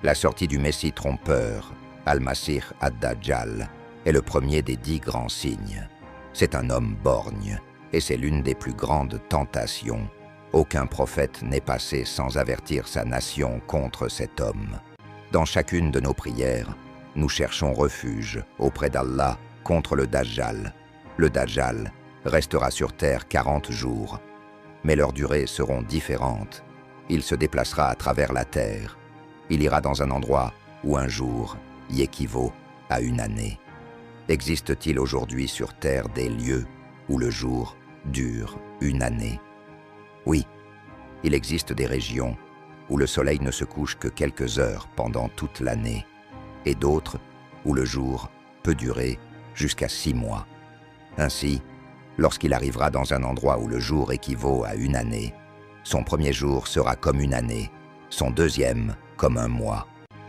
La sortie du Messie trompeur, Al-Masih ad-Dajjal, est le premier des 10 grands signes. C'est un homme borgne, et c'est l'une des plus grandes tentations. Aucun prophète n'est passé sans avertir sa nation contre cet homme. Dans chacune de nos prières, nous cherchons refuge auprès d'Allah contre le Dajjal. Le Dajjal restera sur terre 40 jours, mais leurs durées seront différentes. Il se déplacera à travers la terre. Il ira dans un endroit où un jour y équivaut à une année. Existe-t-il aujourd'hui sur terre des lieux où le jour dure une année? Oui, il existe des régions où le soleil ne se couche que quelques heures pendant toute l'année, et d'autres où le jour peut durer jusqu'à 6 mois. Ainsi, lorsqu'il arrivera dans un endroit où le jour équivaut à une année, son premier jour sera comme une année, son deuxième comme un mois,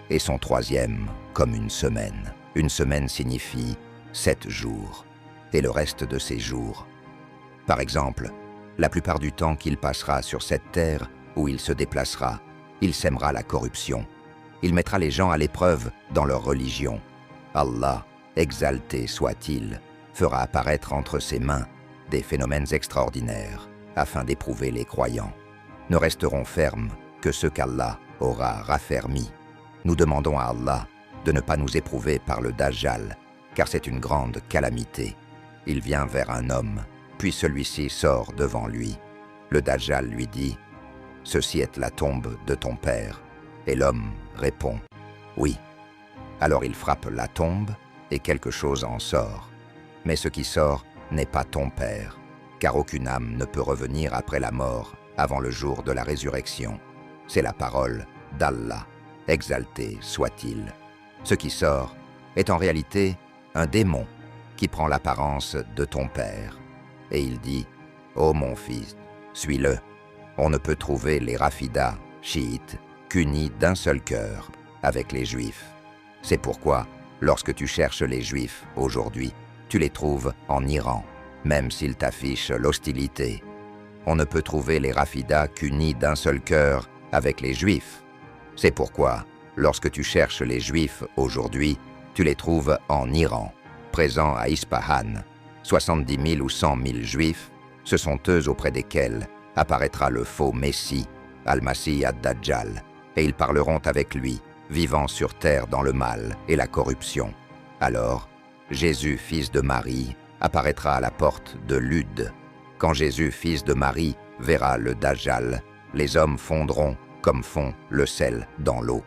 et son troisième comme une semaine. Une semaine signifie 7 jours, et le reste de ces jours. Par exemple, la plupart du temps qu'il passera sur cette terre où il se déplacera, il sèmera la corruption. Il mettra les gens à l'épreuve dans leur religion. Allah, exalté soit-il, fera apparaître entre ses mains des phénomènes extraordinaires afin d'éprouver les croyants. Ne resteront fermes que ceux qu'Allah aura raffermis. Nous demandons à Allah de ne pas nous éprouver par le Dajjal, car c'est une grande calamité. Il vient vers un homme, puis celui-ci sort devant lui. Le Dajjal lui dit « Ceci est la tombe de ton père ». Et l'homme répond « Oui ». Alors il frappe la tombe et quelque chose en sort. Mais ce qui sort n'est pas ton père, car aucune âme ne peut revenir après la mort avant le jour de la résurrection. C'est la parole d'Allah, exalté soit-il. Ce qui sort est en réalité un démon qui prend l'apparence de ton père. Et il dit « Ô mon fils, suis-le. On ne peut trouver les Rafidas, chiites, qu'unis d'un seul cœur avec les Juifs. C'est pourquoi, lorsque tu cherches les Juifs aujourd'hui, tu les trouves en Iran, même s'ils t'affichent l'hostilité. On ne peut trouver les Rafidas qu'unis d'un seul cœur avec les Juifs. C'est pourquoi, lorsque tu cherches les Juifs aujourd'hui, tu les trouves en Iran, présents à Ispahan. 70 000 ou 100 000 Juifs, ce sont eux auprès desquels apparaîtra le faux Messie, Al-Masih ad-Dajjal, et ils parleront avec lui, vivant sur terre dans le mal et la corruption. Alors, Jésus, fils de Marie, apparaîtra à la porte de Ludd. Quand Jésus, fils de Marie, verra le Dajjal, les hommes fondront comme fond le sel dans l'eau.